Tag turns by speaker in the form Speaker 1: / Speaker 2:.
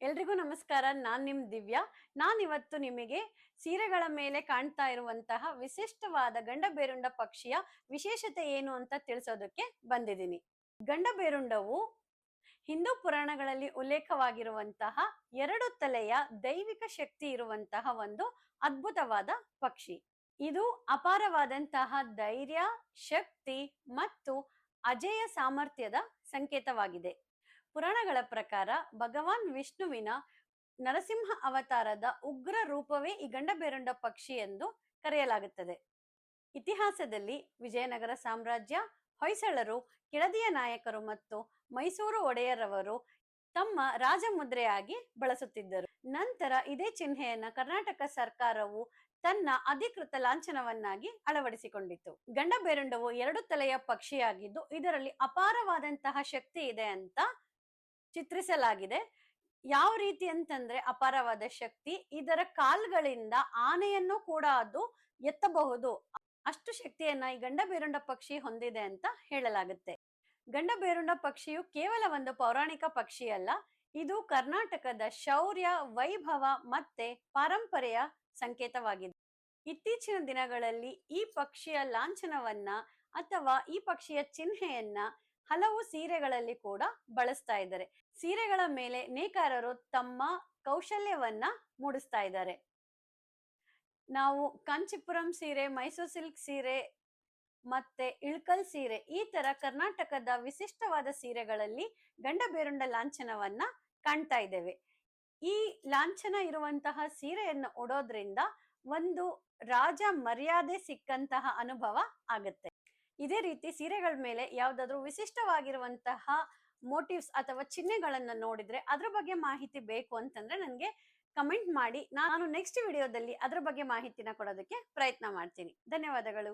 Speaker 1: ಎಲ್ರಿಗೂ ನಮಸ್ಕಾರ. ನಾನ್ ನಿಮ್ ದಿವ್ಯಾ. ನಾನಿವತ್ತು ನಿಮಗೆ ಸೀರೆಗಳ ಮೇಲೆ ಕಾಣ್ತಾ ಇರುವಂತಹ ವಿಶಿಷ್ಟವಾದ ಗಂಡಬೇರುಂಡ ಪಕ್ಷಿಯ ವಿಶೇಷತೆ ಏನು ಅಂತ ತಿಳಿಸೋದಕ್ಕೆ ಬಂದಿದ್ದೀನಿ. ಗಂಡಬೇರುಂಡವು ಹಿಂದೂ ಪುರಾಣಗಳಲ್ಲಿ ಉಲ್ಲೇಖವಾಗಿರುವಂತಹ 2 ತಲೆಯ ದೈವಿಕ ಶಕ್ತಿ ಇರುವಂತಹ ಒಂದು ಅದ್ಭುತವಾದ ಪಕ್ಷಿ. ಇದು ಅಪಾರವಾದಂತಹ ಧೈರ್ಯ, ಶಕ್ತಿ ಮತ್ತು ಅಜೇಯ ಸಾಮರ್ಥ್ಯದ ಸಂಕೇತವಾಗಿದೆ. ಪುರಾಣಗಳ ಪ್ರಕಾರ ಭಗವಾನ್ ವಿಷ್ಣುವಿನ ನರಸಿಂಹ ಅವತಾರದ ಉಗ್ರ ರೂಪವೇ ಈ ಗಂಡಬೇರುಂಡ ಪಕ್ಷಿ ಎಂದು ಕರೆಯಲಾಗುತ್ತದೆ. ಇತಿಹಾಸದಲ್ಲಿ ವಿಜಯನಗರ ಸಾಮ್ರಾಜ್ಯ, ಹೊಯ್ಸಳರು, ಕೆಳದಿಯ ನಾಯಕರು ಮತ್ತು ಮೈಸೂರು ಒಡೆಯರವರು ತಮ್ಮ ರಾಜಮುದ್ರೆಯಾಗಿ ಬಳಸುತ್ತಿದ್ದರು. ನಂತರ ಇದೇ ಚಿಹ್ನೆಯನ್ನ ಕರ್ನಾಟಕ ಸರ್ಕಾರವು ತನ್ನ ಅಧಿಕೃತ ಲಾಂಛನವನ್ನಾಗಿ ಅಳವಡಿಸಿಕೊಂಡಿತು. ಗಂಡಬೇರುಂಡವು 2 ತಲೆಯ ಪಕ್ಷಿಯಾಗಿದ್ದು ಇದರಲ್ಲಿ ಅಪಾರವಾದಂತಹ ಶಕ್ತಿ ಇದೆ ಅಂತ ಚಿತ್ರಿಸಲಾಗಿದೆ. ಯಾವ ರೀತಿ ಅಂತಂದ್ರೆ ಅಪಾರವಾದ ಶಕ್ತಿ, ಇದರ ಕಾಲ್ಗಳಿಂದ ಆನೆಯನ್ನು ಕೂಡ ಅದು ಎತ್ತಬಹುದು. ಅಷ್ಟು ಶಕ್ತಿಯನ್ನ ಈ ಗಂಡಬೇರುಂಡ ಪಕ್ಷಿ ಹೊಂದಿದೆ ಅಂತ ಹೇಳಲಾಗುತ್ತೆ. ಗಂಡಬೇರುಂಡ ಪಕ್ಷಿಯು ಕೇವಲ ಒಂದು ಪೌರಾಣಿಕ ಪಕ್ಷಿ ಅಲ್ಲ, ಇದು ಕರ್ನಾಟಕದ ಶೌರ್ಯ, ವೈಭವ ಮತ್ತೆ ಪಾರಂಪರೆಯ ಸಂಕೇತವಾಗಿದೆ. ಇತ್ತೀಚಿನ ದಿನಗಳಲ್ಲಿ ಈ ಪಕ್ಷಿಯ ಲಾಂಛನವನ್ನ ಅಥವಾ ಈ ಪಕ್ಷಿಯ ಚಿಹ್ನೆಯನ್ನ ಹಲವು ಸೀರೆಗಳಲ್ಲಿ ಕೂಡ ಬಳಸ್ತಾ ಇದ್ದಾರೆ. ಸೀರೆಗಳ ಮೇಲೆ ನೇಕಾರರು ತಮ್ಮ ಕೌಶಲ್ಯವನ್ನ ಮೂಡಿಸ್ತಾ ಇದ್ದಾರೆ. ನಾವು ಕಾಂಚೀಪುರಂ ಸೀರೆ, ಮೈಸೂರು ಸಿಲ್ಕ್ ಸೀರೆ ಮತ್ತೆ ಇಳ್ಕಲ್ ಸೀರೆ, ಈ ತರ ಕರ್ನಾಟಕದ ವಿಶಿಷ್ಟವಾದ ಸೀರೆಗಳಲ್ಲಿ ಗಂಡಬೇರುಂಡ ಲಾಂಛನವನ್ನ ಕಾಣ್ತಾ ಇದ್ದೇವೆ. ಈ ಲಾಂಛನ ಇರುವಂತಹ ಸೀರೆಯನ್ನು ಉಡೋದ್ರಿಂದ ಒಂದು ರಾಜ ಮರ್ಯಾದೆ ಸಿಕ್ಕಂತಹ ಅನುಭವ ಆಗುತ್ತೆ. ಇದೇ ರೀತಿ ಸೀರೆಗಳ ಮೇಲೆ ಯಾವ್ದಾದ್ರು ವಿಶಿಷ್ಟವಾಗಿರುವಂತಹ ಮೋಟಿವ್ಸ್ ಅಥವಾ ಚಿಹ್ನೆಗಳನ್ನ ನೋಡಿದ್ರೆ ಅದ್ರ ಬಗ್ಗೆ ಮಾಹಿತಿ ಬೇಕು ಅಂತಂದ್ರೆ ನನಗೆ ಕಮೆಂಟ್ ಮಾಡಿ. ನಾನು ನೆಕ್ಸ್ಟ್ ವಿಡಿಯೋದಲ್ಲಿ ಅದ್ರ ಬಗ್ಗೆ ಮಾಹಿತಿನ ಕೊಡೋದಕ್ಕೆ ಪ್ರಯತ್ನ ಮಾಡ್ತೀನಿ. ಧನ್ಯವಾದಗಳು.